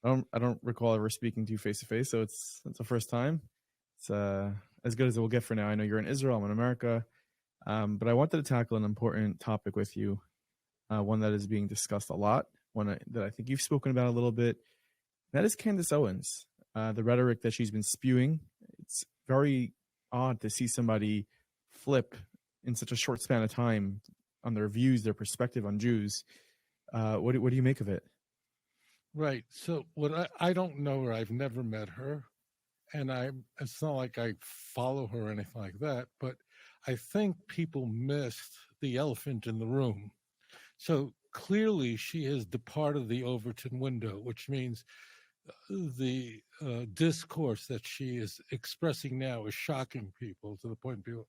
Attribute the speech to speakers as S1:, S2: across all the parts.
S1: I don't recall ever speaking to you face to face, so it's the first time. It's as good as it will get for now. I know you're in Israel, I'm in America, but I wanted to tackle an important topic with you, one that is being discussed a lot, that I think you've spoken about a little bit. That is Candace Owens, the rhetoric that she's been spewing. It's very odd to see somebody flip in such a short span of time on their views, their perspective on Jews. What do you make of it?
S2: Right. So what I don't know her. I've never met her, and it's not like I follow her or anything like that. But I think people missed the elephant in the room. So clearly, she has departed the Overton window, which means the discourse that she is expressing now is shocking people to the point people,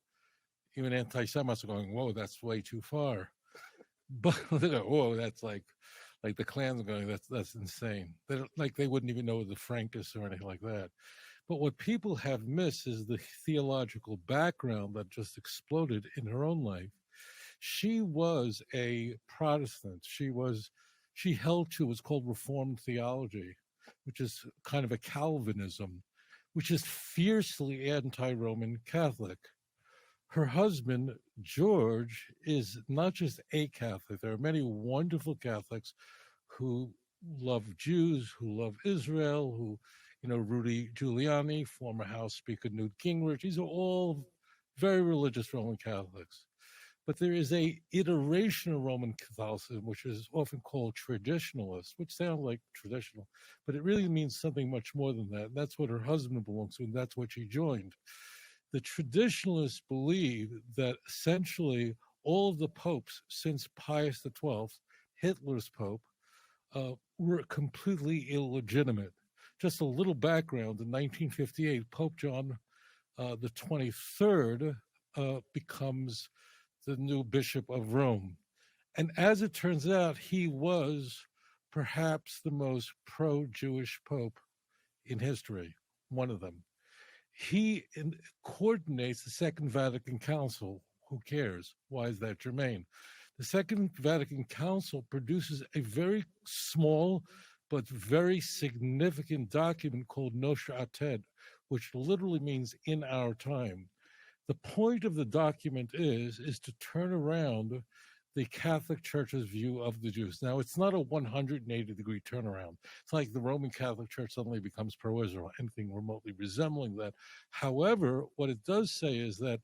S2: even anti-Semites, are going, "Whoa, that's way too far." But they go, "Whoa, that's like the Klans are going, that's insane." They wouldn't even know the Frankists or anything like that. But what people have missed is the theological background that just exploded in her own life. She was a Protestant. She held to what's called Reformed theology, which is kind of a Calvinism, which is fiercely anti-Roman Catholic. Her husband, George, is not just a Catholic. There are many wonderful Catholics who love Jews, who love Israel, who, Rudy Giuliani, former House Speaker Newt Gingrich. These are all very religious Roman Catholics. But there is a iteration of Roman Catholicism, which is often called traditionalist, which sounds like traditional, but it really means something much more than that. That's what her husband belongs to, and that's what she joined. The traditionalists believe that essentially all of the popes since Pius XII, Hitler's pope, were completely illegitimate. Just a little background: in 1958, Pope John the 23rd becomes the new Bishop of Rome. And as it turns out, he was perhaps the most pro-Jewish pope in history, one of them. He coordinates the Second Vatican Council. Who cares? Why is that germane? The Second Vatican Council produces a very small but very significant document called Nosher Ated, which literally means in our time. The point of the document is to turn around the Catholic Church's view of the Jews. Now, it's not a 180-degree turnaround. It's like the Roman Catholic Church suddenly becomes pro-Israel, anything remotely resembling that. However, what it does say is that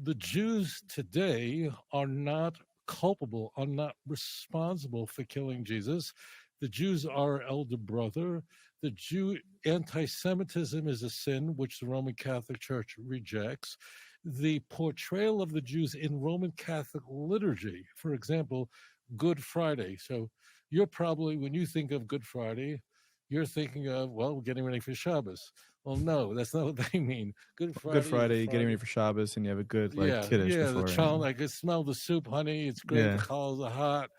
S2: the Jews today are not culpable, are not responsible for killing Jesus. The Jews are our elder brother. The Jew anti-Semitism is a sin which the Roman Catholic Church rejects. The portrayal of the Jews in Roman Catholic liturgy, for example, Good Friday. So you're probably, when you think of Good Friday, you're thinking of, well, we're getting ready for Shabbos. Well, no, that's not what they mean. Good Friday,
S1: getting ready for Shabbos, and you have a good
S2: yeah,
S1: kiddush
S2: the
S1: before.
S2: child, I can smell the soup, honey. It's great. The challahs are hot.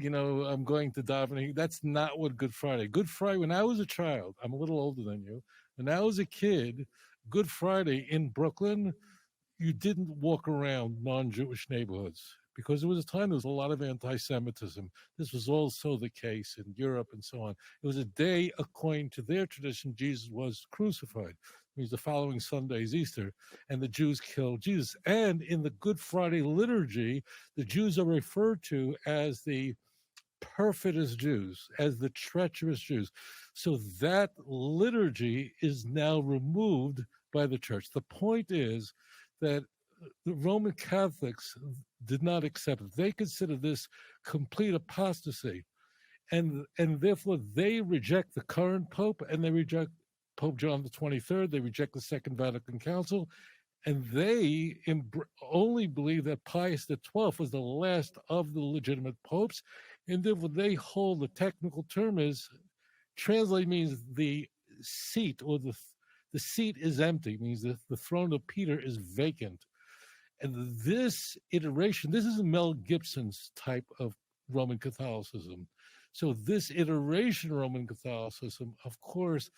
S2: I'm going to davening. That's not what Good Friday. Good Friday, when I was a child, I'm a little older than you. When I was a kid, Good Friday in Brooklyn, you didn't walk around non-Jewish neighborhoods because there was a time there was a lot of anti-Semitism. This was also the case in Europe and so on. It was a day, according to their tradition, Jesus was crucified. It means the following Sunday is Easter, and the Jews killed Jesus. And in the Good Friday liturgy, the Jews are referred to as the perfidious Jews, as the treacherous Jews. So that liturgy is now removed by the church. The point is that the Roman Catholics did not accept it. They consider this complete apostasy. And therefore they reject the current Pope, and they reject Pope John the 23rd. They reject the Second Vatican Council. And they only believe that Pius XII was the last of the legitimate popes. And therefore they hold, the technical term is, translate means the seat, or the seat is empty, means that the throne of Peter is vacant. And this iteration, this is Mel Gibson's type of Roman Catholicism. So this iteration of Roman Catholicism, of course,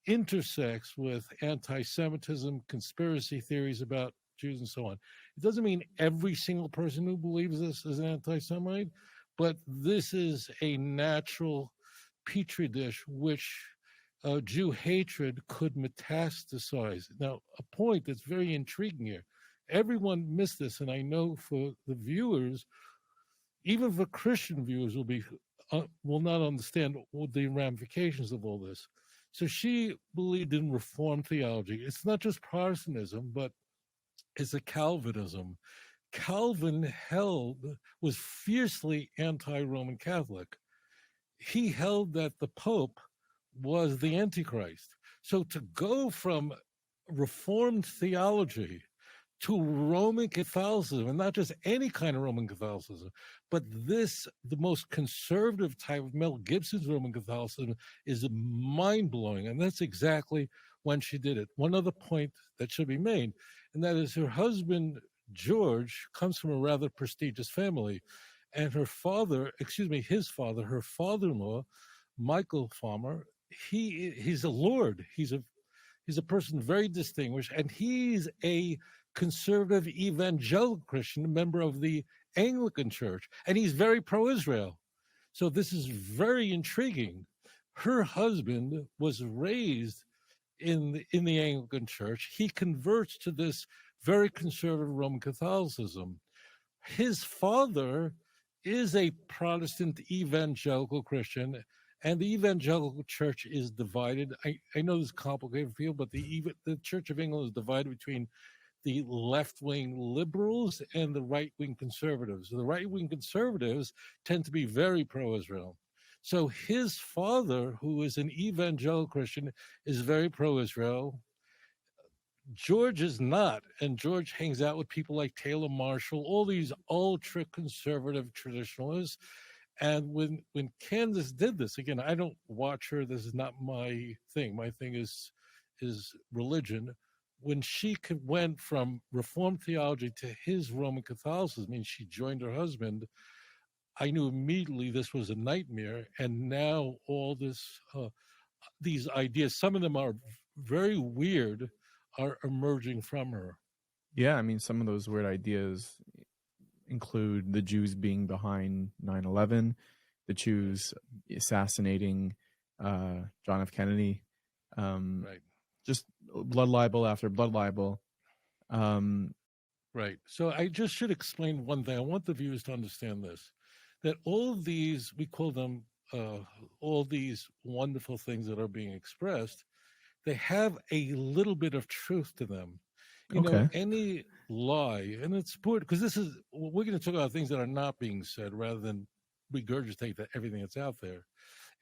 S2: intersects with anti-Semitism, conspiracy theories about Jews, and so on. It doesn't mean every single person who believes this is an anti-Semite, but this is a natural petri dish which Jew hatred could metastasize. Now, a point that's very intriguing here. Everyone missed this, and I know for the viewers, even for Christian viewers, will not understand the ramifications of all this. So she believed in Reformed theology. It's not just Protestantism, but it's a Calvinism. Calvin was fiercely anti-Roman Catholic. He held that the Pope was the Antichrist. So to go from Reformed theology to Roman Catholicism, and not just any kind of Roman Catholicism, but the most conservative type of Mel Gibson's Roman Catholicism, is mind-blowing. And that's exactly when she did it. One other point that should be made, and that is her husband, George, comes from a rather prestigious family. And his father, her father-in-law, Michael Farmer, he's a lord. He's a person very distinguished, and he's a conservative evangelical Christian, a member of the Anglican Church, and he's very pro-Israel. So this is very intriguing. Her husband was raised in the Anglican Church. He converts to this very conservative Roman Catholicism. His father is a Protestant evangelical Christian, and the evangelical church is divided. I know this is complicated for you, but the Church of England is divided between the left-wing liberals and the right-wing conservatives. The right-wing conservatives tend to be very pro-Israel. So his father, who is an evangelical Christian, is very pro-Israel. George is not, and George hangs out with people like Taylor Marshall, all these ultra-conservative traditionalists. And when Candace did this, again, I don't watch her. This is not my thing. My thing is religion. When she went from Reformed theology to his Roman Catholicism, I mean, she joined her husband, I knew immediately this was a nightmare. And now all these ideas, some of them are very weird, are emerging from her.
S1: Yeah, I mean, some of those weird ideas include the Jews being behind 9/11, the Jews assassinating John F. Kennedy,
S2: Right.
S1: Just blood libel after blood libel.
S2: Right. So I just should explain one thing. I want the viewers to understand this, that all of these, we call them all these wonderful things that are being expressed, they have a little bit of truth to them. You know, any lie, and it's important because we're going to talk about things that are not being said rather than regurgitate everything that's out there.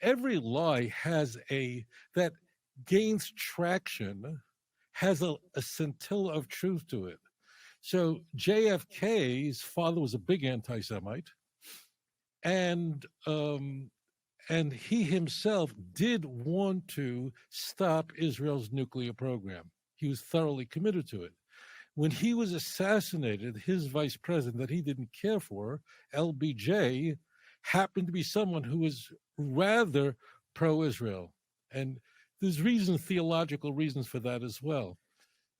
S2: Every lie that gains traction has a scintilla of truth to it. So JFK's father was a big anti-Semite, and he himself did want to stop Israel's nuclear program. He was thoroughly committed to it. When he was assassinated, his vice president that he didn't care for, LBJ, happened to be someone who was rather pro-Israel. And there's theological reasons for that as well.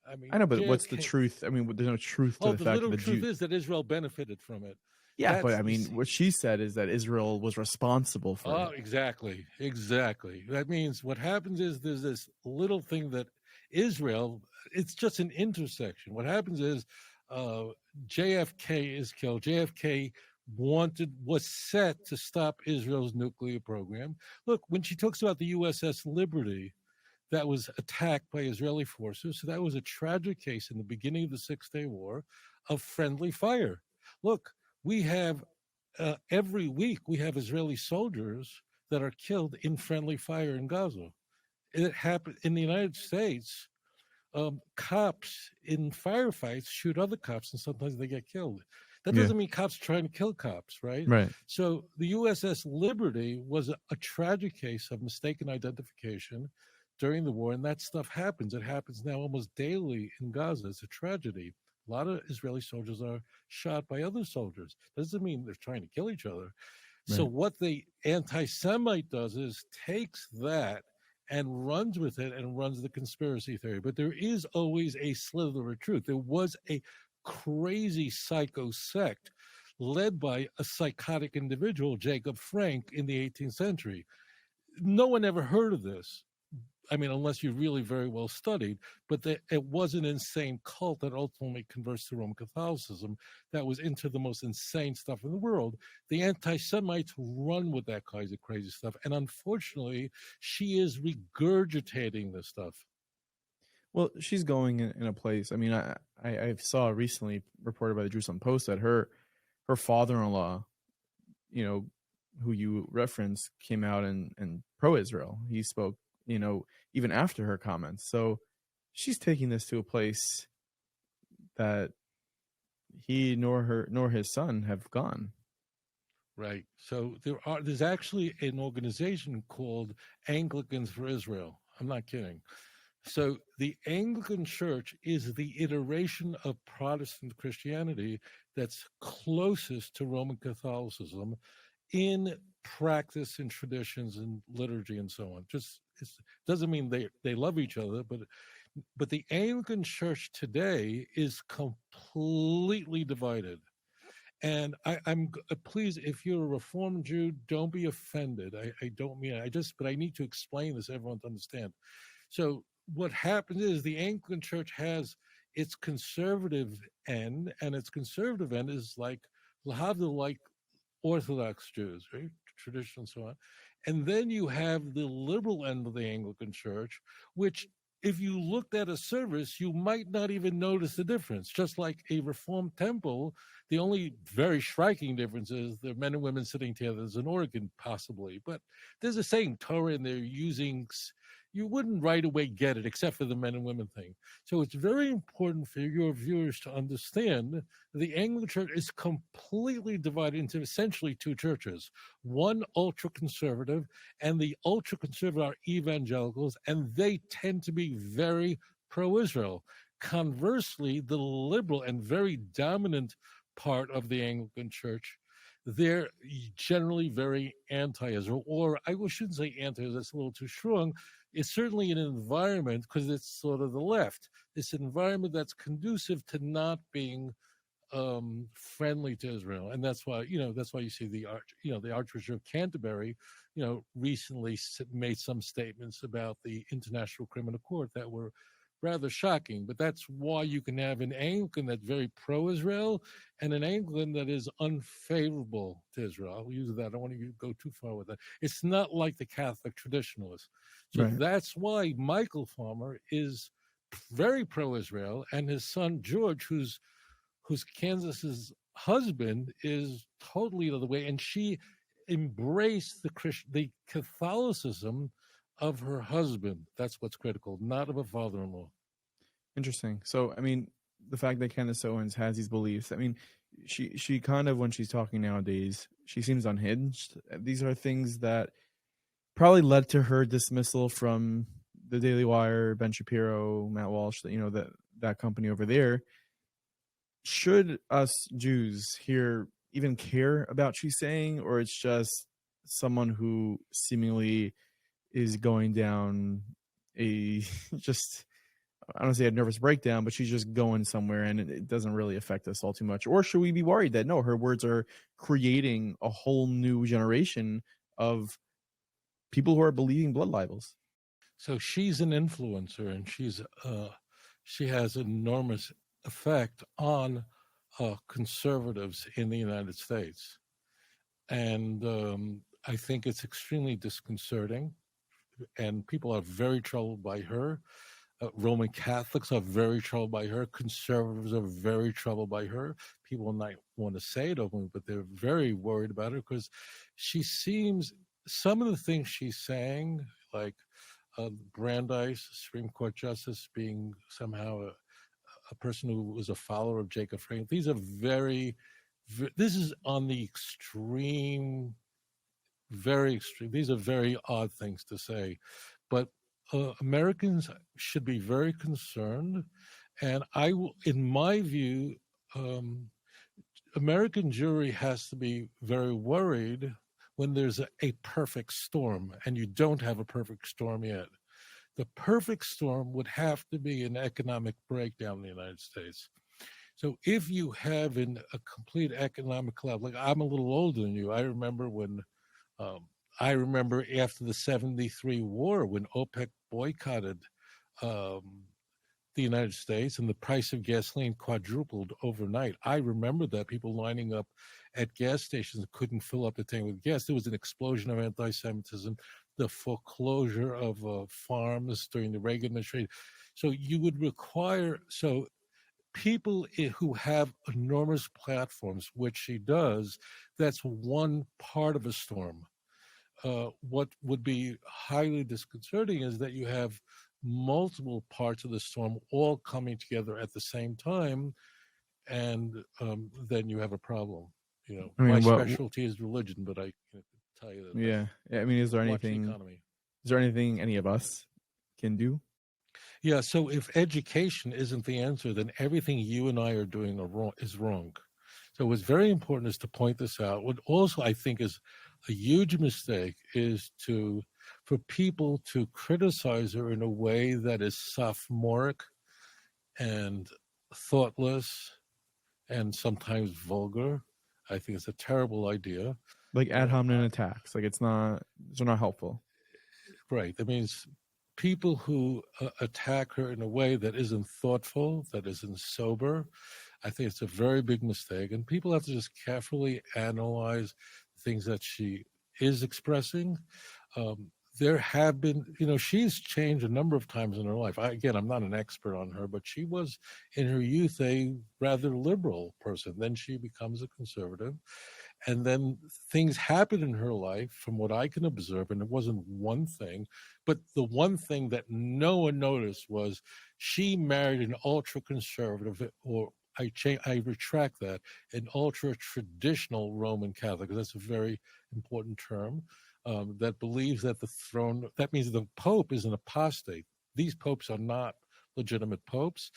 S2: I mean,
S1: I know, but what's the truth? I mean, there's no truth to the fact that
S2: the truth is that Israel benefited from it.
S1: Yeah, but I mean, what she said is that Israel was responsible for it.
S2: Oh, exactly. That means what happens is there's this little thing that Israel, it's just an intersection. What happens is JFK is killed. JFK was set to stop Israel's nuclear program. Look, when she talks about the USS Liberty that was attacked by Israeli forces, so that was a tragic case in the beginning of the Six-Day War of friendly fire. Look, we have every week we have Israeli soldiers that are killed in friendly fire in Gaza. It happened in the United States. Cops in firefights shoot other cops, and sometimes they get killed. That doesn't mean cops are trying to kill cops, right?
S1: Right.
S2: So the USS Liberty was a tragic case of mistaken identification during the war, and that stuff happens. It happens now almost daily in Gaza. It's a tragedy. A lot of Israeli soldiers are shot by other soldiers. Doesn't mean they're trying to kill each other. Right. So what the anti-Semite does is takes that and runs with it and runs the conspiracy theory. But there is always a slither of truth. There was a crazy psycho sect led by a psychotic individual, Jacob Frank, in the 18th century. no one ever heard of this. I mean, unless you're really very well studied, but it was an insane cult that ultimately converts to Roman Catholicism that was into the most insane stuff in the world. The anti-Semites run with that kind of crazy stuff. And unfortunately, she is regurgitating this stuff.
S1: Well, she's going in a place. I mean, I saw recently reported by the Jerusalem Post that her father-in-law, you know, who you referenced, came out and pro-Israel. He spoke, you know, even after her comments. So she's taking this to a place that he nor his son have gone.
S2: Right. So there's actually an organization called Anglicans for Israel. I'm not kidding. So the Anglican Church is the iteration of Protestant Christianity that's closest to Roman Catholicism in practice and traditions and liturgy and so on. Just it doesn't mean they love each other, but the Anglican Church today is completely divided. And I'm please, if you're a Reformed Jew, don't be offended. I don't mean it. But I need to explain this, everyone to understand. So what happens is the Anglican Church has its conservative end, and its conservative end is like Orthodox Jews, right? Tradition and so on. And then you have the liberal end of the Anglican Church, which if you looked at a service, you might not even notice the difference. Just like a Reformed temple, the only very striking difference is the men and women sitting together as an organ, possibly. But there's the same Torah, and they're using. You wouldn't right away get it, except for the men and women thing. So it's very important for your viewers to understand the Anglican Church is completely divided into essentially two churches. One ultra-conservative, and the ultra-conservative are evangelicals, and they tend to be very pro-Israel. Conversely, the liberal and very dominant part of the Anglican Church, they're generally very anti-Israel, or I shouldn't say anti-Israel, that's a little too strong. It's certainly an environment, because it's sort of the left. It's an environment that's conducive to not being friendly to Israel, and that's why you see the Archbishop of Canterbury, recently made some statements about the International Criminal Court that were rather shocking. But that's why you can have an Anglican that's very pro-Israel and an Anglican that is unfavorable to Israel. I'll use that. I don't want to go too far with that. It's not like the Catholic traditionalists. So
S1: Right.
S2: That's why Michael Farmer is very pro-Israel, and his son George, who's Candace's husband, is totally the other way, and she embraced the Catholicism of her husband. That's what's critical, not of a father-in-law.
S1: Interesting. So, I mean, the fact that Candace Owens has these beliefs, I mean, she kind of, when she's talking nowadays, she seems unhinged. These are things that probably led to her dismissal from the Daily Wire, Ben Shapiro, Matt Walsh, that company over there. Should us Jews here even care about what she's saying, or it's just someone who seemingly is going down a just, I don't say a nervous breakdown, but she's just going somewhere and it doesn't really affect us all too much? Or should we be worried that no, her words are creating a whole new generation of people who are believing blood libels?
S2: So she's an influencer, and she has enormous effect on conservatives in the United States. And I think it's extremely disconcerting, and people are very troubled by her. Roman Catholics are very troubled by her. Conservatives are very troubled by her. People might want to say it openly, but they're very worried about her because some of the things she's saying, like Brandeis, Supreme Court Justice, being somehow a person who was a follower of Jacob Frank. These are this is on the extreme, very extreme. These are very odd things to say, but Americans should be very concerned. And in my view, American Jewry has to be very worried when there's a perfect storm, and you don't have a perfect storm yet. The perfect storm would have to be an economic breakdown in the United States. So if you have a complete economic collapse, like I'm a little older than you, I remember when I remember after the 73 war when OPEC boycotted the United States and the price of gasoline quadrupled overnight. I remember that people lining up at gas stations couldn't fill up the tank with gas. There was an explosion of anti-Semitism, the foreclosure of farms during the Reagan administration. So you would require, so people who have enormous platforms, which she does, that's one part of a storm. What would be highly disconcerting is that you have multiple parts of the storm all coming together at the same time, and then you have a problem. You know,
S1: I mean,
S2: my
S1: what?
S2: specialty is religion, but I can tell you that.
S1: Yeah. I mean, is there
S2: Watch the
S1: anything?
S2: economy.
S1: Is there anything any of us can do?
S2: Yeah. So if education isn't the answer, then everything you and I are doing is wrong. So what's very important is to point this out. What also I think is a huge mistake is for people to criticize her in a way that is sophomoric and thoughtless and sometimes vulgar. I think it's a terrible idea.
S1: Like ad hominem attacks. Like they're not helpful.
S2: Right. That means people who attack her in a way that isn't thoughtful, that isn't sober, I think it's a very big mistake. And people have to just carefully analyze things that she is expressing. There have been, she's changed a number of times in her life. I'm not an expert on her, but she was in her youth a rather liberal person. Then she becomes a conservative. And then things happen in her life, from what I can observe, and it wasn't one thing, but the one thing that no one noticed was she married an ultra-conservative, or I retract that, an ultra-traditional Roman Catholic, because that's a very important term, that believes that the throne, that means the Pope is an apostate. These popes are not legitimate popes.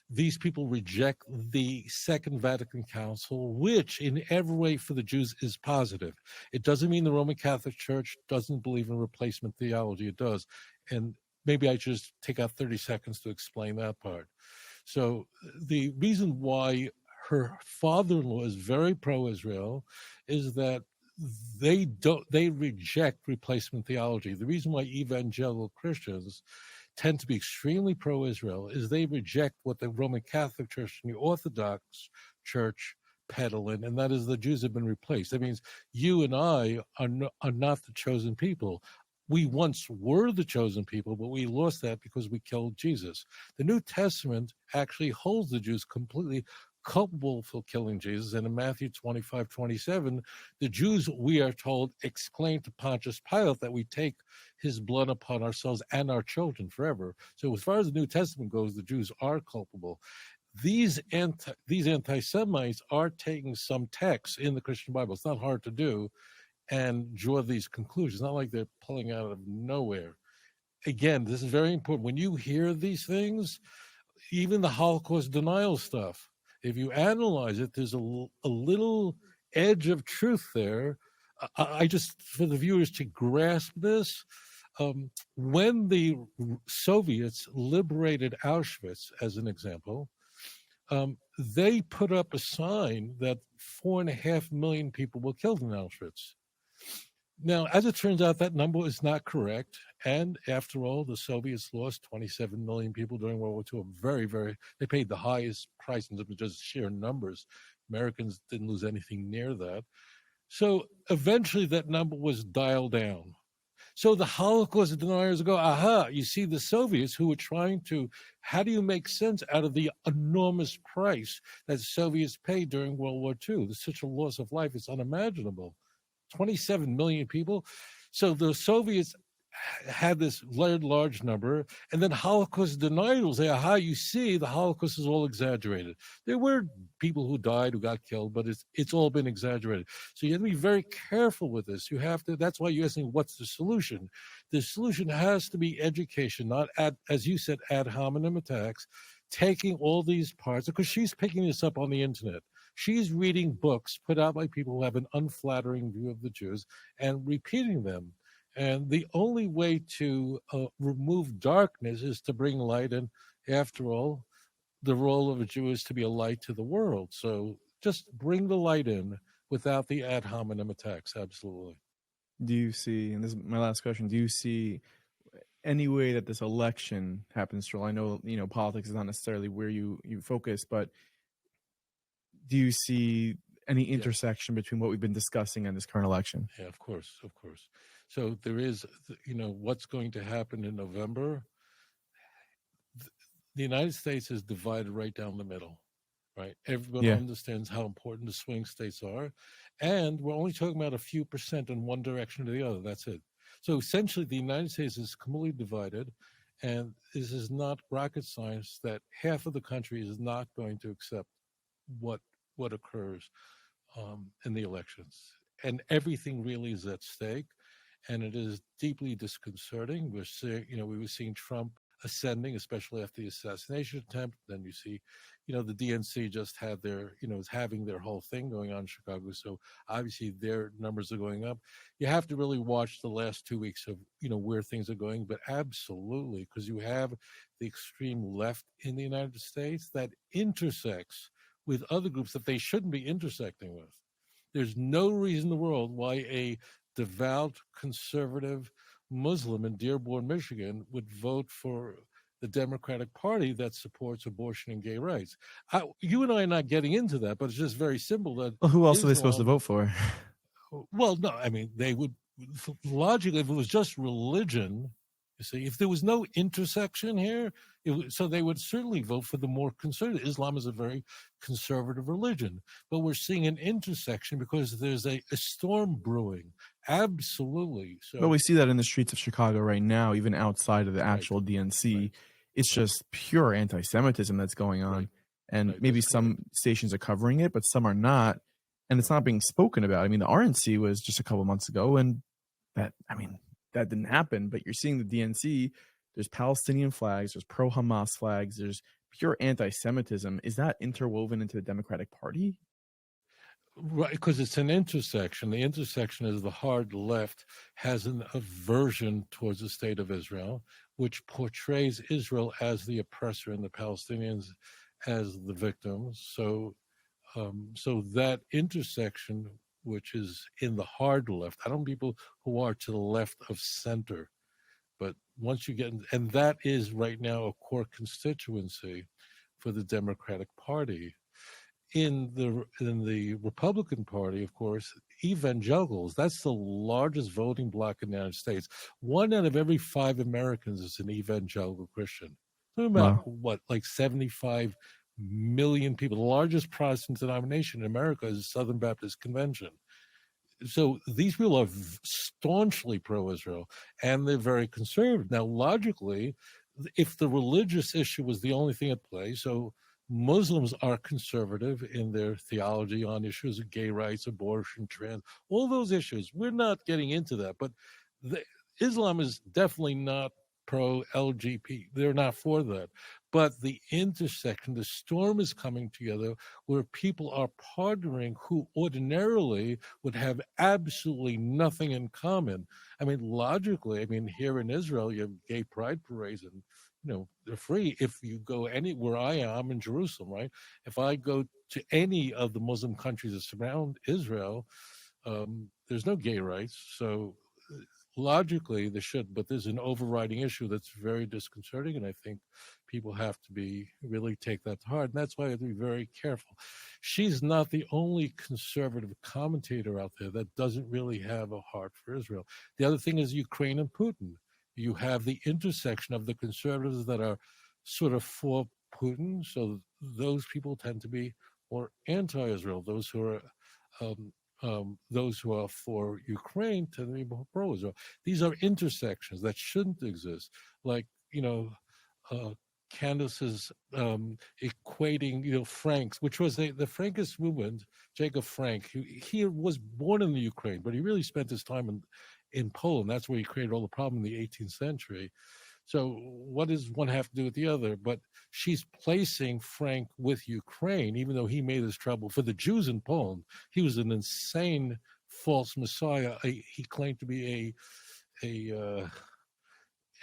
S2: These people reject the Second Vatican Council, which in every way for the Jews is positive. It doesn't mean the Roman Catholic Church doesn't believe in replacement theology. It does. And maybe I should just take out 30 seconds to explain that part. So the reason why her father-in-law is very pro-Israel is that they reject replacement theology. The reason why evangelical Christians tend to be extremely pro-Israel is they reject what the Roman Catholic Church and the Orthodox Church peddle in, and that is the Jews have been replaced. That means you and I are not the chosen people. We once were the chosen people, but we lost that because we killed Jesus. The New Testament actually holds the Jews completely culpable for killing Jesus. And in Matthew 25:27, the Jews, we are told, exclaimed to Pontius Pilate that we take his blood upon ourselves and our children forever. So as far as the New Testament goes, the Jews are culpable. These anti-Semites are taking some texts in the Christian Bible. It's not hard to do, and draw these conclusions. It's not like they're pulling out of nowhere. Again, this is very important. When you hear these things, even the Holocaust denial stuff, if you analyze it, there's a little edge of truth there. I just, for the viewers to grasp this, when the Soviets liberated Auschwitz, as an example, they put up a sign that 4.5 million people were killed in Auschwitz. Now, as it turns out, that number is not correct. And after all, the Soviets lost 27 million people during World War II. They paid the highest price in terms of just sheer numbers. Americans didn't lose anything near that. So eventually that number was dialed down. So the Holocaust deniers go, aha, you see the Soviets who were trying to, how do you make sense out of the enormous price that the Soviets paid during World War II? There's such a loss of life, it's unimaginable. 27 million people. So the Soviets had this large number, and then Holocaust deniers say, aha, you see, the Holocaust is all exaggerated. There were people who died, who got killed, but it's all been exaggerated. So you have to be very careful with this. You have to, that's why you're asking, what's the solution? The solution has to be education, not, as you said, ad hominem attacks, taking all these parts, because she's picking this up on the internet. She's reading books put out by people who have an unflattering view of the Jews and repeating them. And the only way to remove darkness is to bring light. And after all, the role of a Jew is to be a light to the world. So just bring the light in without the ad hominem attacks. Absolutely.
S1: Do you see, and this is my last question, do you see any way that this election happens, Joel? I know, politics is not necessarily where you focus, but do you see any
S2: Yes.
S1: intersection between what we've been discussing and this current election?
S2: Yeah, of course, of course. So there is, what's going to happen in November. The United States is divided right down the middle, right? Everyone
S1: Yeah.
S2: understands how important the swing states are, and we're only talking about a few percent in one direction or the other. That's it. So essentially, the United States is completely divided, and this is not rocket science that half of the country is not going to accept what occurs in the elections, and everything really is at stake, and it is deeply disconcerting. We're seeing, we were seeing Trump ascending, especially after the assassination attempt. Then you see, the DNC just had their, is having their whole thing going on in Chicago. So obviously their numbers are going up. You have to really watch the last 2 weeks of, where things are going. But absolutely, because you have the extreme left in the United States that intersects with other groups that they shouldn't be intersecting with. There's no reason in the world why a devout conservative Muslim in Dearborn, Michigan, would vote for the Democratic Party that supports abortion and gay rights. You and I are not getting into that, but it's just very simple that
S1: Well, who else are they supposed to vote for?
S2: Well, no, I mean, they would, logically, if it was just religion, you see, if there was no intersection here, so they would certainly vote for the more conservative. Islam is a very conservative religion, but we're seeing an intersection because there's a storm brewing. Absolutely. So,
S1: But we see that in the streets of Chicago right now, even outside of the actual DNC.
S2: right.
S1: It's just pure anti-Semitism that's going on.
S2: Right.
S1: And
S2: Right,
S1: maybe
S2: that's
S1: some stations are covering it, but some are not. And it's not being spoken about. I mean, the RNC was just a couple months ago, and that didn't happen. But you're seeing the DNC, there's Palestinian flags, there's pro-Hamas flags, there's pure anti-Semitism. Is that interwoven into the Democratic Party?
S2: Right, because it's an intersection. The intersection is the hard left has an aversion towards the state of Israel, which portrays Israel as the oppressor and the Palestinians as the victims. So that intersection, which is in the hard left, I don't mean people who are to the left of center, but once you get and that is right now a core constituency for the Democratic Party. In the Republican Party, of course, evangelicals, that's the largest voting bloc in the United States. 1 out of every 5 Americans is an evangelical Christian. About what, like 75 million people. The largest Protestant denomination in America is the Southern Baptist Convention. So these people are staunchly pro-Israel, and they're very conservative. Now, logically, if the religious issue was the only thing at play, so Muslims are conservative in their theology on issues of gay rights, abortion, trans, all those issues. We're not getting into that, but Islam is definitely not pro-LGBT. They're not for that. But the intersection, the storm is coming together where people are partnering who ordinarily would have absolutely nothing in common. I mean, logically, here in Israel, you have gay pride parades and they're free. If you go anywhere I am, I'm in Jerusalem, right? If I go to any of the Muslim countries that surround Israel, there's no gay rights. So logically they should, but there's an overriding issue that's very disconcerting, and I think people have to really take that to heart, and that's why I have to be very careful. She's not the only conservative commentator out there that doesn't really have a heart for Israel. The other thing is Ukraine and Putin. You have the intersection of the conservatives that are sort of for Putin, so those people tend to be more anti-Israel. Those who are for Ukraine tend to be more pro-Israel. These are intersections that shouldn't exist. Like, Candace is equating, Franks, which was the Frankist movement. Jacob Frank, he was born in the Ukraine, but he really spent his time in Poland. That's where he created all the problem in the 18th century. So what does one have to do with the other? But she's placing Frank with Ukraine, even though he made his trouble for the Jews in Poland. He was an insane false messiah. He claimed to be an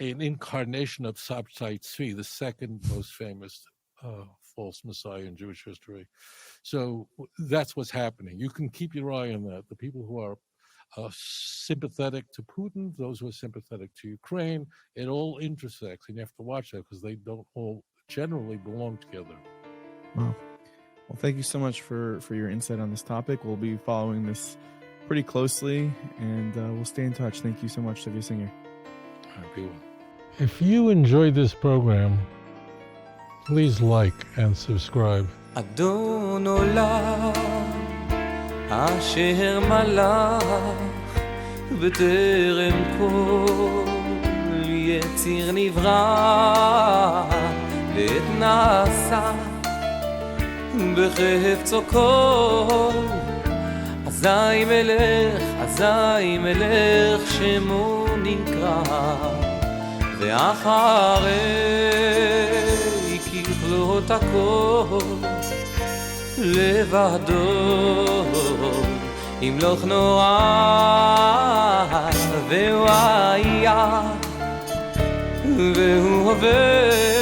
S2: incarnation of Sabtai Tzvi, the second most famous false messiah in Jewish history. So that's what's happening. You can keep your eye on that. The people who are sympathetic to Putin, those who are sympathetic to Ukraine. It all intersects, and you have to watch that because they don't all generally belong together.
S1: Wow. Well, thank you so much for your insight on this topic. We'll be following this pretty closely, and we'll stay in touch. Thank you so much, Tovia Singer.
S2: If you enjoyed this program, please like and subscribe.
S3: אדון עולם אשר מלך בטרם כל יציר נברא לעת נעשה בחפצו כל אזי מלך שמו נקרא ואחרי ככלות הכל לבדו ימלוך נורא והוא היה והוא הווה